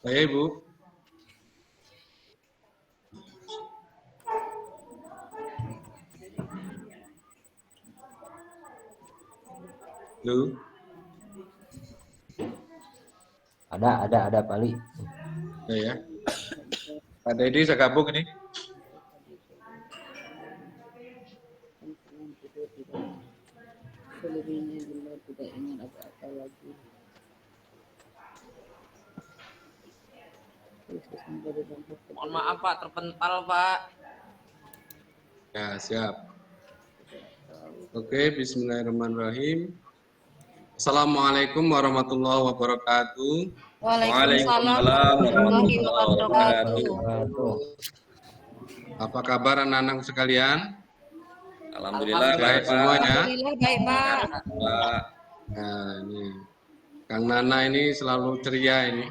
Saya Ibu. Lu? Ada Pak Ali. Ya. Pak Dedi saya gabung ini. Selebihnya bila tidak ingin apa-apa lagi. Mohon maaf Pak, terpental Pak. Ya, siap. Oke, bismillahirrahmanirrahim. Assalamualaikum warahmatullahi wabarakatuh. Waalaikumsalam warahmatullahi wabarakatuh. Apa kabar anak-anak sekalian? Alhamdulillah Baik semuanya. Alhamdulillah baik Pak. Nah, ini Kang Nana ini selalu ceria ini.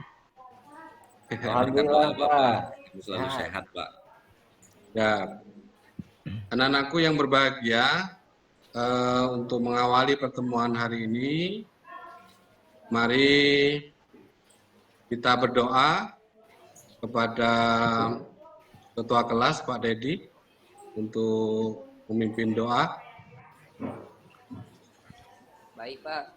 Alhamdulillah Pak. Selalu sehat Pak. Ya, anak-anakku yang berbahagia, untuk mengawali pertemuan hari ini, mari kita berdoa kepada Ketua Kelas Pak Dedi untuk memimpin doa. Baik Pak.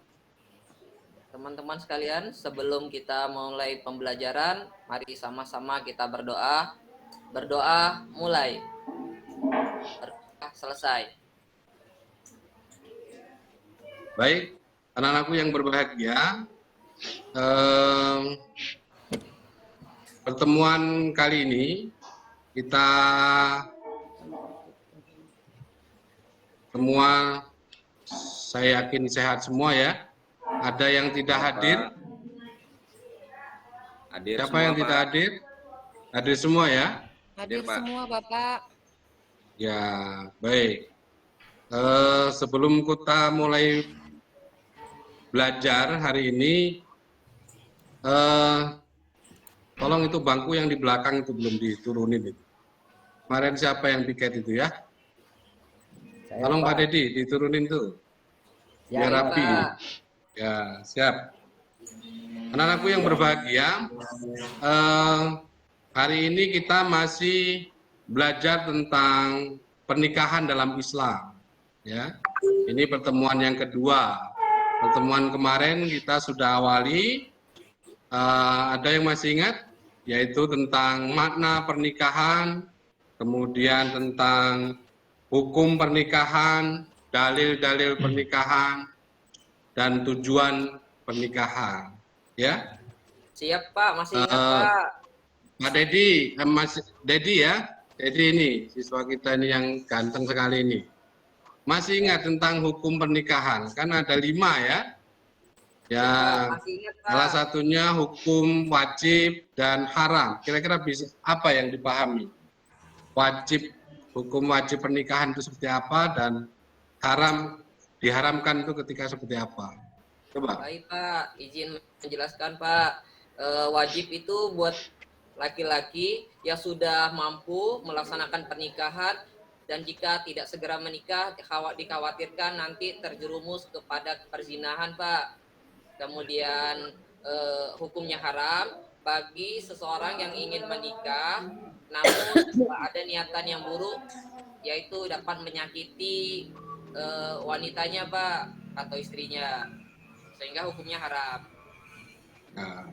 Teman-teman sekalian, sebelum kita mulai pembelajaran, mari sama-sama kita berdoa. Berdoa mulai. Berdoa selesai. Baik, anak-anakku yang berbahagia, pertemuan kali ini kita semua, saya yakin sehat semua ya. Ada yang tidak hadir? Hadir Siapa semua, yang Pak. tidak hadir? Hadir semua ya? Hadir Pak. semua Bapak. Ya, baik. Sebelum kita mulai belajar hari ini, tolong itu bangku yang di belakang itu belum diturunin itu. Kemarin siapa yang piket itu ya? Tolong Pak Dedi diturunin tuh. Biar rapi. Ya, siap. Anak-anakku yang berbahagia, hari ini kita masih belajar tentang pernikahan dalam Islam. Ya, ini pertemuan yang kedua. Pertemuan kemarin kita sudah awali. Ada yang masih ingat? Yaitu tentang makna pernikahan, kemudian tentang hukum pernikahan, dalil-dalil pernikahan, dan tujuan pernikahan. Ya. Siap Pak, masih ingat Pak. Pak Dedi, Mas Dedi ya, Dedi ini siswa kita ini yang ganteng sekali ini. Masih ingat tentang hukum pernikahan? Kan ada 5 ya. Ya, Masih ingat Pak. salah satunya hukum wajib dan haram. Kira-kira bisa apa yang dipahami? Wajib, hukum wajib pernikahan itu seperti apa dan haram, diharamkan itu ketika seperti apa? Coba. Baik Pak, izin menjelaskan Pak. Wajib itu buat laki-laki yang sudah mampu melaksanakan pernikahan dan jika tidak segera menikah dikhawatirkan nanti terjerumus kepada perzinahan Pak. Kemudian hukumnya haram bagi seseorang yang ingin menikah namun ada niatan yang buruk yaitu dapat menyakiti wanitanya Pak atau istrinya sehingga hukumnya haram. Nah.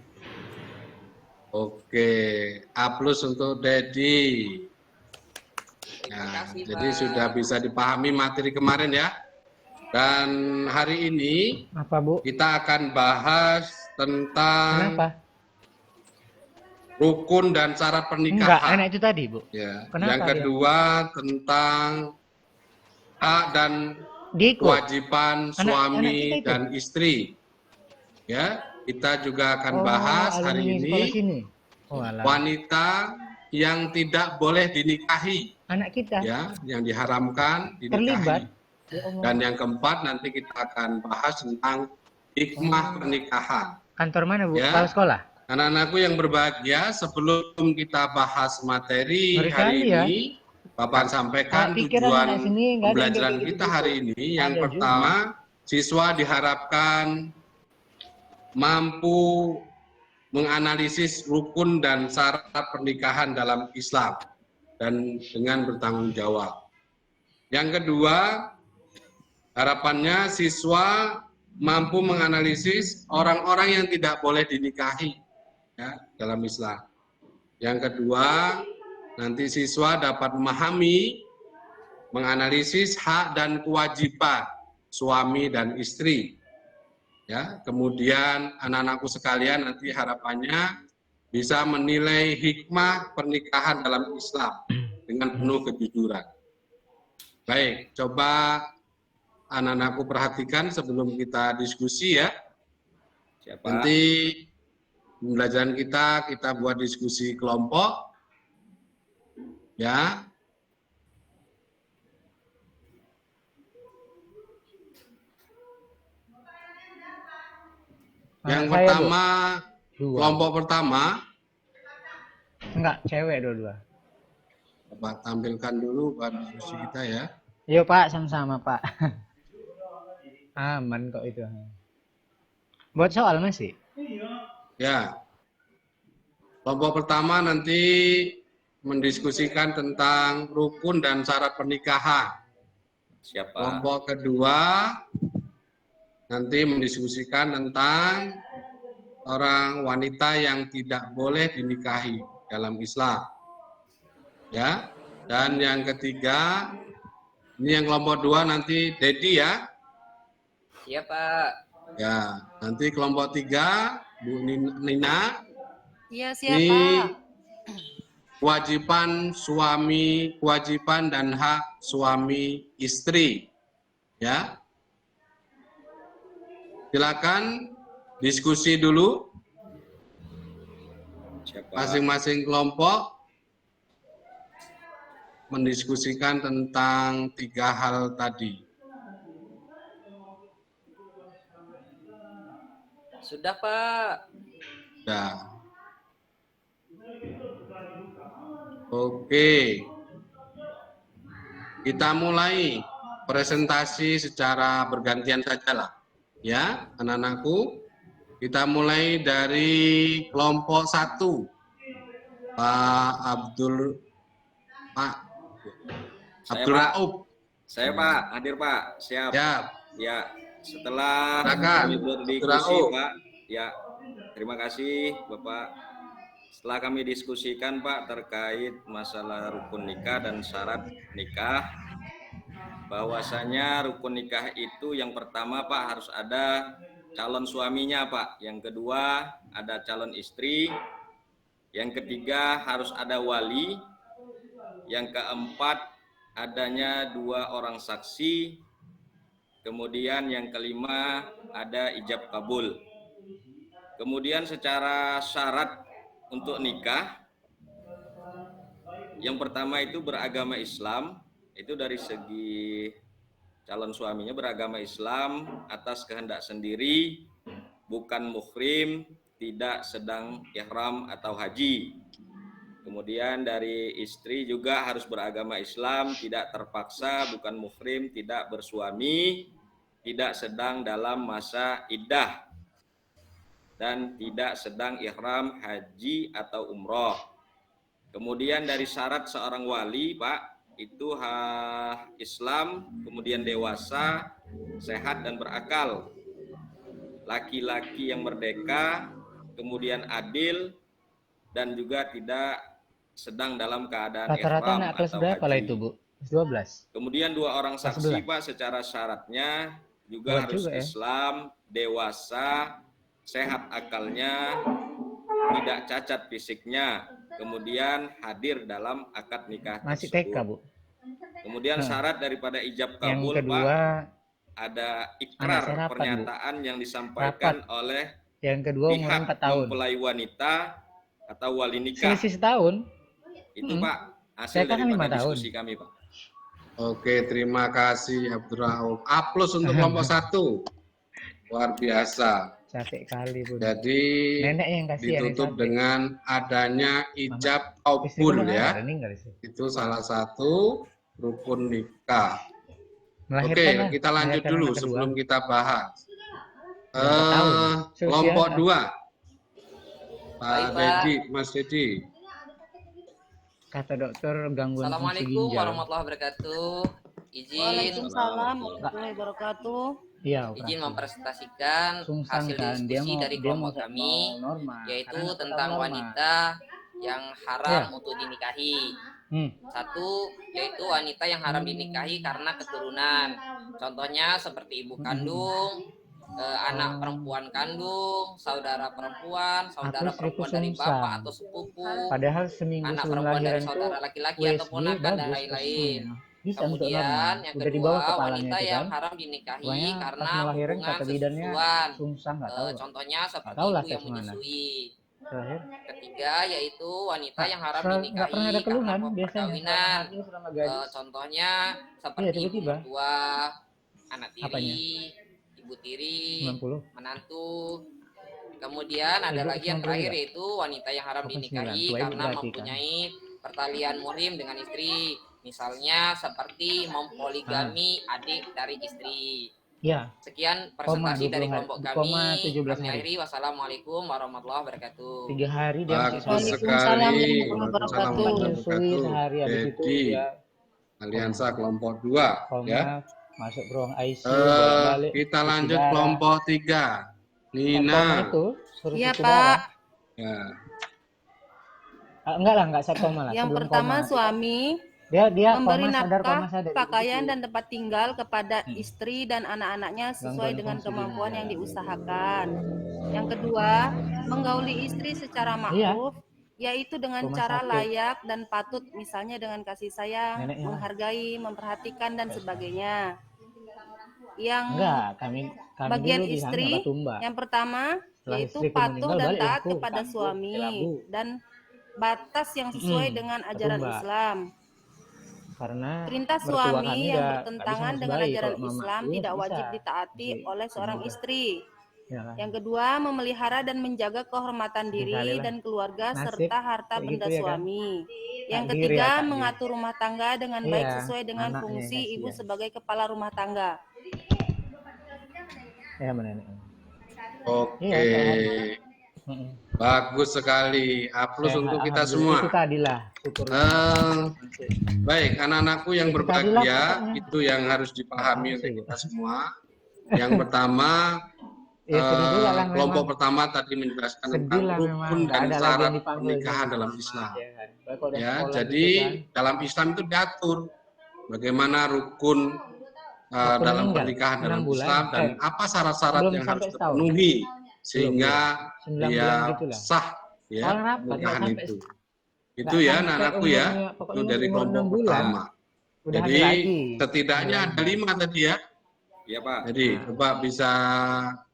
Oke, A+ untuk Dedi. Nah, Kasih, jadi Pak. sudah bisa dipahami materi kemarin ya. Dan hari ini Apa Bu? kita akan bahas tentang Kenapa? rukun dan syarat Enggak, pernikahan. enak itu tadi Bu. Ya. Kenapa Yang kedua tentang hak dan Diikut. kewajiban suami anak kita itu. dan istri. Ya, kita juga akan Oh, bahas hari alumni ini sekolah sini. Oh, alah. wanita yang tidak boleh dinikahi, Anak kita ya, yang diharamkan terlibat. dinikahi. Ya Allah. Dan yang keempat nanti kita akan bahas tentang hikmah pernikahan. Kantor mana Bu? Ya. Kepala sekolah. Anak-anakku yang berbahagia, sebelum kita bahas materi Ngeri hari kali ya. ini, Bapak sampaikan pikiran tujuan anak sini nggak ada yang pembelajaran kayak kita gitu. hari ini. Yang Ada pertama, siswa diharapkan mampu menganalisis rukun dan syarat pernikahan dalam Islam dan dengan bertanggung jawab. Yang kedua, harapannya siswa mampu menganalisis orang-orang yang tidak boleh dinikahi ya, dalam Islam. Yang kedua, nanti siswa dapat memahami, menganalisis hak dan kewajiban suami dan istri. Ya, kemudian anak-anakku sekalian nanti harapannya bisa menilai hikmah pernikahan dalam Islam dengan penuh kejujuran. Baik, coba anak-anakku perhatikan sebelum kita diskusi ya. Siapa? Nanti pembelajaran kita buat diskusi kelompok. Ya. Yang pertama, kelompok pertama. Enggak, cewek dua-dua. Coba tampilkan dulu buat diskusi kita ya. Iya Pak, sama-sama Pak. Aman kok itu. Buat soal masih? Ya. Kelompok pertama nanti mendiskusikan tentang rukun dan syarat pernikahan. Siapa? Kelompok kedua nanti mendiskusikan tentang orang wanita yang tidak boleh dinikahi dalam Islam. Ya. Dan yang ketiga, ini yang kelompok dua nanti Dedi ya. Iya Pak. Ya, nanti kelompok tiga Bu Nina. Iya, Ini siapa? kewajiban dan hak suami istri. Ya. Silakan diskusi dulu. Siapa? Masing-masing kelompok mendiskusikan tentang 3 hal tadi. Sudah Pak. Nah. Oke. Kita mulai presentasi secara bergantian saja lah. Ya, anak-anakku. Kita mulai dari kelompok 1. Pak Abdul Rauf. Saya Pak, hadir Pak. Siap. Ya. Ya, setelah Silakan, kami berdiskusi Rauf. Pak. Ya, terima kasih Bapak. Setelah kami diskusikan Pak terkait masalah rukun nikah dan syarat nikah, bahwasanya rukun nikah itu yang pertama Pak harus ada calon suaminya Pak, yang kedua ada calon istri, yang ketiga harus ada wali, yang keempat adanya 2 orang saksi, kemudian yang kelima ada ijab kabul. Kemudian secara syarat untuk nikah, yang pertama itu beragama Islam, itu dari segi calon suaminya beragama Islam atas kehendak sendiri, bukan muhrim, tidak sedang ihram atau haji. Kemudian dari istri juga harus beragama Islam, tidak terpaksa, bukan muhrim, tidak bersuami, tidak sedang dalam masa iddah, dan tidak sedang ihram haji atau umroh. Kemudian dari syarat seorang wali Pak, itu Islam, kemudian dewasa, sehat dan berakal, laki-laki yang merdeka, kemudian adil, dan juga tidak sedang dalam keadaan Rata-rata ihram anak kelas atau berapa lah haji. itu Bu? 12. Kemudian 2 orang Kelas saksi 11. Pak, secara syaratnya juga Berat harus juga ya. Islam, dewasa, sehat akalnya, tidak cacat fisiknya, kemudian hadir dalam akad nikah Masih tersebut. TK Bu. Kemudian syarat daripada ijab Yang kabul kedua, Pak, ada anak ikrar saya rapat, Bu. pernyataan yang disampaikan oleh yang kedua umur pihak 4 tahun. mempelai wanita atau wali nikah. Selisih setahun. Itu Pak hasil Saya kan 5 daripada tahun. diskusi kami Pak. Oke, terima kasih Abdul Rauf. Aplaus untuk kelompok 1. Luar biasa. Capek kali Bu. Jadi Nenek yang kasihan yang ditutup capek. dengan adanya ijab Istriku kabul mana ya. ada, meninggal sih. Itu salah satu rukun nikah. Melahirkan Oke, lah, kita lanjut melahirkan dulu anak kedua. sebelum kita bahas. Yang 4 tahun. Kelompok Seusia 2. Pak Baik, Pak. Dedi, Mas Dedi. Kata dokter gangguan fungsi Assalamualaikum ginjal. warahmatullahi wabarakatuh. Izin Waalaikumsalam warahmatullahi wabarakatuh. Iya, izin operasi. mempresentasikan Sungsang hasil kan, dia diskusi mau dari dia kelompok mau kami, normal. yaitu Karena anak tentang normal. wanita yang haram untuk dinikahi. Satu, yaitu wanita yang haram dinikahi karena keturunan. Contohnya seperti ibu kandung, anak perempuan kandung, saudara perempuan dari bapak atau sepupu, Padahal seminggu anak sebelum perempuan dari lahiran saudara tuh laki-laki USG atau ponakan dan bagus, lain-lain. bisa untuk Kemudian normal. yang Udah di bawah kedua, kepalanya wanita itu yang kan. haram dinikahi Pokoknya karena pas melahiran hubungan kata bidannya sesusuan. sungsang, nggak tahu. Contohnya seperti tahu lah ibu yang tes mana. menyusui. Terakhir, Ketiga, yaitu wanita yang haram nggak dinikahi pernah ada karena keluhan biasanya perkawinan. selama gadis. Contohnya seperti Iya, ibu tiba-tiba. mertua, anak tiri, Apanya? ibu tiri, 90. menantu. Kemudian ada Ibu lagi yang 90 terakhir juga? yaitu wanita yang haram 89. dinikahi Tua ibu karena berarti kan? mempunyai pertalian muhrim dengan istri. Misalnya seperti mempoligami adik dari istri. Ya, Sekian presentasi 20 dari hari, kelompok kami. 17 Kami hari. akhiri. Wassalamualaikum warahmatullahi wabarakatuh. 3 hari dia masih Bagus sakit. sekali. Waalaikumsalam warahmatullahi Waalaikumsalam wabarakatuh. warahmatullahi Menyusui wabarakatuh. sehari habis itu Dedi, dia Aliansa kelompok 2 koma, ya. masuk ke ruang ICU, bolak-balik. Kita cuci lanjut darah. kelompok 3. Koma Nina. itu suruh Iya, cuci Pak. darah. Ya. Enggak lah, enggak koma lah. Yang sebelum pertama, koma. suami Dia memberi koma sadar, nafkah, koma sadar. pakaian dan tempat tinggal kepada istri dan anak-anaknya Gangguan sesuai dengan fungsi kemampuan ginjal. yang diusahakan. Yang kedua, menggauli istri secara Iya. ma'ruf, yaitu dengan Rumah cara sakit. layak dan patut, misalnya dengan kasih sayang, Neneknya. menghargai, memperhatikan dan sebagainya. Yang Enggak, kami bagian dulu di sana istri, Batumba. yang pertama Setelah yaitu istriku patuh meninggal, dan balik taat aku ke kepada kampung, suami Kelabu. dan batas yang sesuai dengan ajaran Batumba. Islam. Karena Perintah mertua suami kami yang udah bertentangan nggak bisa dengan ngurus bayi. ajaran Kalau Islam mamaku tidak bisa. wajib ditaati Jadi, oleh seorang semoga. istri. Ya kan? Yang kedua, memelihara dan menjaga kehormatan diri Sekali lah. dan keluarga Nasib serta harta kayak benda gitu ya kan? suami. Yang Takdir ketiga, ya, takdir. mengatur rumah tangga dengan baik Iya, sesuai dengan anaknya fungsi kasihan. ibu sebagai kepala rumah tangga. Ya menenek. Oke. Iya, sehat. Bagus sekali. Aplaus Sehat, untuk kita alhamdulillah. semua. Itu tadi lah. syukur. Baik, anak-anakku yang Itu tadi lah berbahagia, pokoknya. itu yang harus dipahami oleh kita semua. Yang pertama, Ya, sedih juga lah kelompok memang. pertama tadi menjelaskan Sedih tentang lah memang. rukun Nggak dan ada lagi syarat yang dipanggil pernikahan gitu. dalam Islam. Ya, kan? Baik, kalau udah Ya, sekolah jadi gitu kan. dalam Islam itu diatur bagaimana rukun Waktu dalam meninggal, pernikahan 6 dalam bulan, Islam dan apa syarat-syarat belum yang harus sampai setahun. terpenuhi sehingga 9 dia bulan gitulah. sah ya Soalnya rapat, pernikahan nggak sampai itu. nggak Itu ya sampai anak-anakku ya, umurnya, itu pokoknya dari umur kelompok 6 bulan, pertama. udah Jadi hamil lagi. setidaknya Hamil ada lagi. 5 tadi ya. Iya, Pak. Jadi coba bisa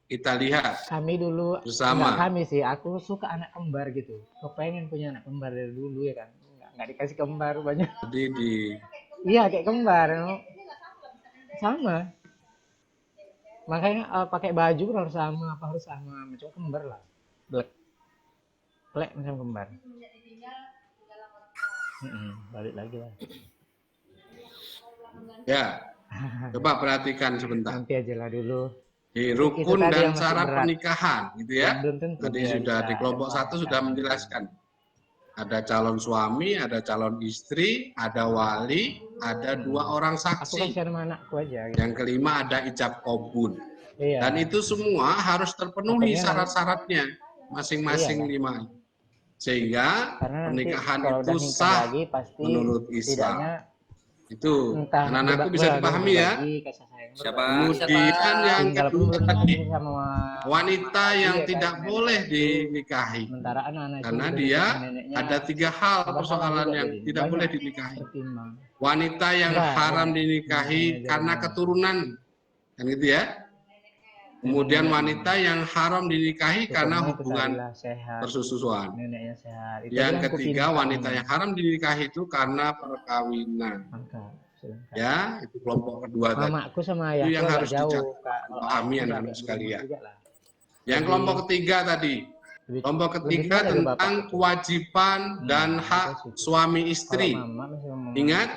kita lihat Kami dulu, bersama. enggak kami sih, aku suka anak kembar gitu. Kepengen punya anak kembar dari dulu ya kan. Enggak dikasih kembar banyak. Jadi di Iya kayak kembar. Sama. Makanya pakai baju harus sama, apa harus sama. Macam kembar lah. Black. Black macam kembar. Balik lagi lah. ya coba perhatikan sebentar. Nanti aja lah dulu. Di Itu rukun tadi dan yang masih syarat berat. pernikahan gitu ya. Belum tentu Tadi dia sudah bisa di kelompok 1 sudah menjelaskan. Ada calon suami, ada calon istri, ada wali, ada 2 orang Aku saksi. kasihan sama anakku aja gitu. Yang kelima ada ijab kabul. Iya. Dan itu semua harus terpenuhi Makanya syarat-syaratnya masing-masing Iya. 5. Sehingga Karena nanti pernikahan kalau itu udah nikah sah lagi pasti menurut Islam. setidaknya Itu entah anak-anakku bisa dipahami ya. Siapa? Kemudian yang Tinggal kedua belum tadi sama wanita yang iya, tidak kan, boleh dinikahi. sementara anak-anak itu Karena udah dia sama neneknya, ada 3 hal Abang persoalan juga yang jadi tidak banyak boleh dinikahi. pertimbang. Wanita yang Enggak, haram yang dinikahi namanya karena jalan. keturunan, kan gitu ya. Kemudian wanita yang haram dinikahi karena Syukurnya itu hubungan tadilah sehat, persusuan. neneknya sehat. Itu Yang aja aku ketiga pinta wanita memang. yang haram dinikahi itu karena perkawinan. Maka, silahkan. Ya, itu kelompok kedua tadi. Mamaku sama Itu ayahku yang agak harus jauh, dicatat, Kak. Kalau pahami ayahku anak-anak agak sekalian. juga lah. Yang kelompok ketiga tadi, Lebih- kelompok lebih ketiga tua dari tentang bapak. kewajiban dan hak suami istri. Kalau mama masih mama. Ingat,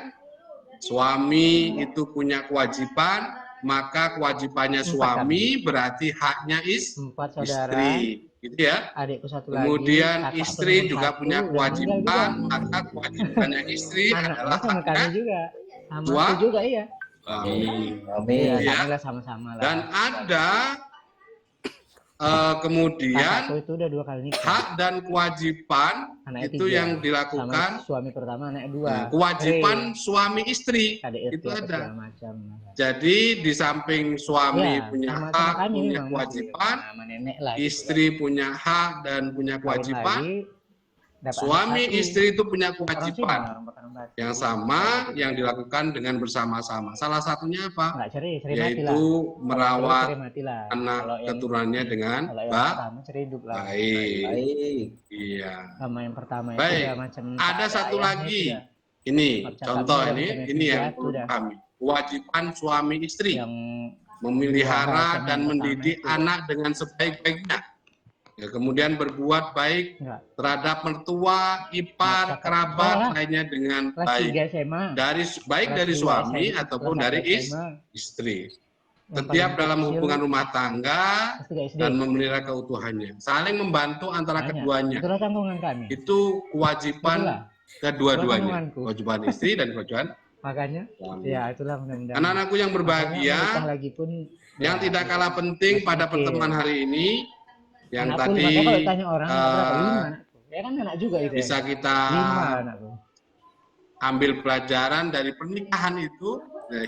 suami itu punya kewajiban, maka kewajibannya suami berarti haknya 4 saudara, istri. gitu ya. Adikku satu Kemudian lagi, kakakku istri nomor juga satu, punya udah meninggal kewajiban, juga. maka kewajibannya istri Anaknya adalah sama kami haknya juga, sama Dua. aku juga iya. suami. Amin. Iya, Ya. kami lah sama-sama lah. Dan ada kemudian Kakakku itu udah 2 kali nikah. hak dan kewajiban Anaknya itu 3. yang Sama dilakukan. suami pertama anaknya 2. Nah, kewajiban suami istri KDRT itu apa ada. segala macam. Jadi di samping suami Iya, punya sama hak, kami punya memang kewajiban, masih sama nenek lah. gitu istri punya hak dan punya kan. Kawin kewajiban, lagi, dapat suami anak satu. istri itu punya Orang sini, kewajiban orang Pekanbaru. yang sama yang dilakukan dengan bersama-sama. Salah satunya apa? Nggak cerai mati lah. Yaitu Kalau merawat cerai mati lah. anak Kalau yang keturunannya dengan kalau yang baik. pertama cerai hidup lah. Baik. Iya. Sama yang pertama itu Baik. udah macam Ada satu ayahnya lagi. itu dah. Ini Macam contoh kami ini udah yang punya perlu dah. kami. Kewajiban suami istri Yang memelihara sama dan yang mendidik pertama itu. anak dengan sebaik-baiknya. Ya, kemudian berbuat baik enggak. terhadap mertua, ipar, Nggak, kerabat sekolah. lainnya dengan Kelas baik. 3 SMA. Baik Kelas dari 2 suami SMA, ataupun kelas dari 1 SMA. istri. Yang Setiap paling dalam kecil, hubungan rumah tangga kelas 3 SD. dan memelihara keutuhannya. Saling membantu antara Banyak. keduanya. Itulah tanggungan kami. Itu kewajiban Itulah. kedua-duanya. Tanggunganku. Kewajiban istri dan kewajiban Makanya, suami. ya itulah mudah-mudahan. Anak-anakku yang Makanya menikah berbahagia, lagi pun yang ya, tidak kalah penting masih pada kecil. pertemuan hari ini, yang Anakku, tadi makanya kalau tanya orang berapa? 5 eh, anakku. Ya kan anak juga itu. bisa ya. kita 5 anakku. ambil pelajaran dari pernikahan itu,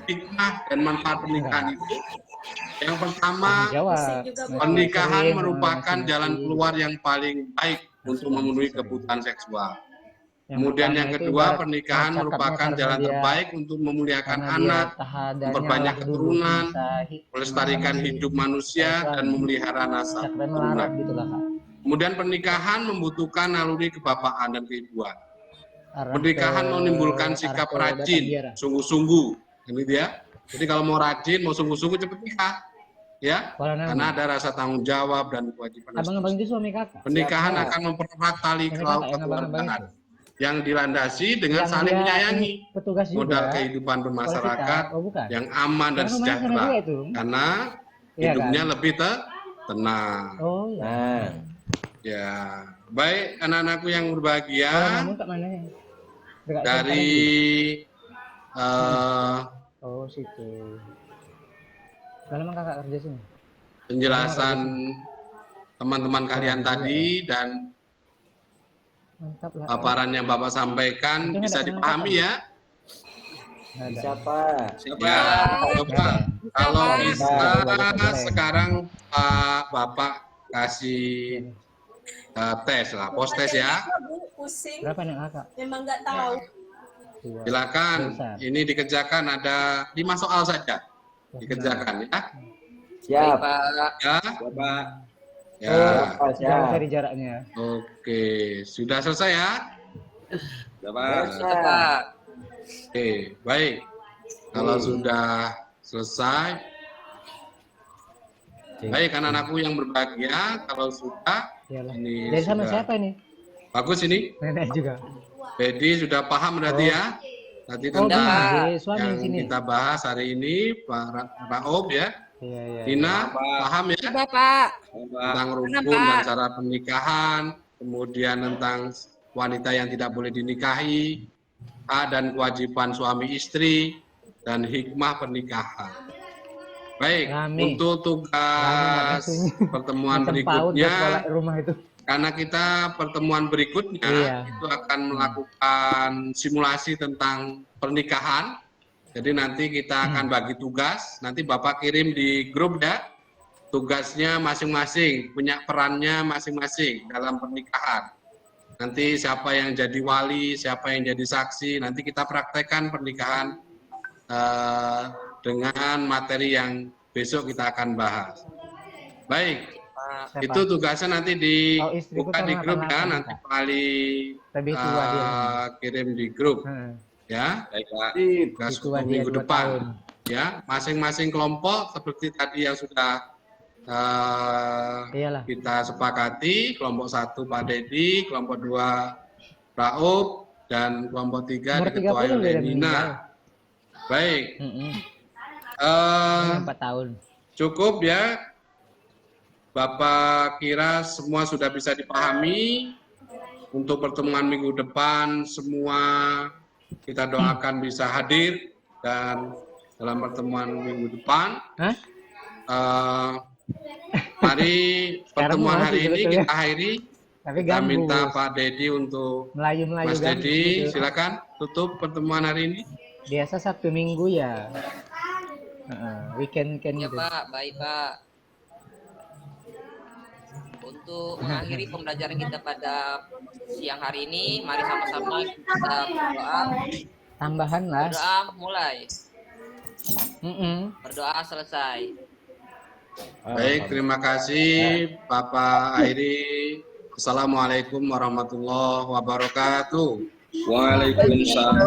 hikmah dan manfaat pernikahan itu. Yang pertama, Tanggung jawab. pernikahan Sering, merupakan masing-masing. jalan keluar yang paling baik untuk memenuhi kebutuhan seksual. Yang Kemudian pertama yang itu kedua, ibarat pernikahan cakapnya merupakan karena jalan dia- terbaik untuk memuliakan karena dia anak, tahadannya memperbanyak Allah dulu keturunan, bisa melestarikan masih hidup manusia, Islam. dan memelihara nasab cakapnya keturunan. melarat gitu lah Kak. Kemudian pernikahan membutuhkan naluri kebapaan dan keibuan. Arah Pernikahan ke- menimbulkan arah sikap ke rajin, Batangiara. sungguh-sungguh, gitu ya. Jadi kalau mau rajin, mau sungguh-sungguh cepat nikah, ya. Kuala Namu. Karena ada rasa tanggung jawab dan kewajiban. Abang-abang itu suami kakak. Pernikahan Siapa? akan mempererat tali Suami kakak yang abang-abang kekeluargaan itu. yang dilandasi dengan Yang saling dia menyayangi, petugas juga. modal kehidupan Kalau bermasyarakat kita, oh bukan. yang aman dan Karena kemarin sana sejahtera, juga itu. karena Iya hidupnya kan? lebih tenang. Oh iya. Nah, Ya, baik anak-anakku yang Kuala berbahagia, Namu kat mana ya? Dekat dari Oh situ. Udah lama kakak kerja sini? penjelasan teman-teman kalian tadi dan Mantap lah. paparan yang Bapak sampaikan Itu bisa ada dipahami ya. Nggak ada. siapa? Siapa? Ya, Bapak. Kalau Pak. bisa Boleh. sekarang Bapak kasih tes lah, post tes ya. Pusing, Berapa anak kakak? memang nggak tahu. Dua. Silakan. Besar. Ini dikerjakan ada 5 soal saja. Dikerjakan ya. Siap. Baik, Pak. Ya. Siapa? Ya. Oh, Jangan siap. cari jaraknya. Oke, sudah selesai ya. Siapa? Siap, Pak. Oke, baik. Kalau sudah selesai, baik anak-anakku yang berbahagia. Kalau sudah, Iyalah. ini Dari sama sudah siapa ini? bagus ini. Nenek juga. Jadi sudah paham berarti ya. Tadi Oh, tentang Bang. Suami yang sini. kita bahas hari ini, Pak Raob ya. Iya, iya. Tina, paham ya Bapak. Siapa? tentang rukun Kenapa? dan cara pernikahan, kemudian tentang wanita yang tidak boleh dinikahi, hak dan kewajiban suami istri, dan hikmah pernikahan. Baik, Rame. untuk tugas Rame, pertemuan Macam PAUD berikutnya, buat sekolah rumah itu. karena kita pertemuan berikutnya Iya. itu akan melakukan simulasi tentang pernikahan. Jadi nanti kita akan bagi tugas, nanti Bapak kirim di grup ya, tugasnya masing-masing, punya perannya masing-masing dalam pernikahan. Nanti siapa yang jadi wali, siapa yang jadi saksi, nanti kita praktekkan pernikahan dengan materi yang besok kita akan bahas. Baik, Siapa? itu tugasnya nanti Oh, istriku dibuka di tahun grup ya, 88, nanti Kak. Pak Ali Lebih tua dia. kirim di grup Heeh. ya. Baik, Pak. Tugas Lebih tua untuk dia minggu 2 depan tahun. ya. Masing-masing kelompok seperti tadi yang sudah Iyalah. kita sepakati, kelompok 1 Pak Dedi, kelompok 2 Raub, dan kelompok 3 Umur 30 diketuai oleh udah meninggal. Nina. Baik, Heeh. eh, 4 tahun. cukup ya Bapak kira semua sudah bisa dipahami. Untuk pertemuan minggu depan semua kita doakan bisa hadir, dan dalam pertemuan minggu depan mari pertemuan hari ini kita akhiri. Tapi Kita ganggu. minta Pak Dedi untuk Melayu-melayu Mas ganggu Dedi, gitu. silakan tutup pertemuan hari ini. Biasa Sabtu Minggu ya. Weekend Ya gitu. Pak, baik Pak. Untuk mengakhiri pembelajaran kita pada siang hari ini, mari sama-sama kita berdoa. Tambahan lah. Berdoa mulai, Mm-mm. berdoa selesai. Baik, terima kasih Bapak Airi. Assalamualaikum warahmatullahi wabarakatuh. Waalaikumsalam.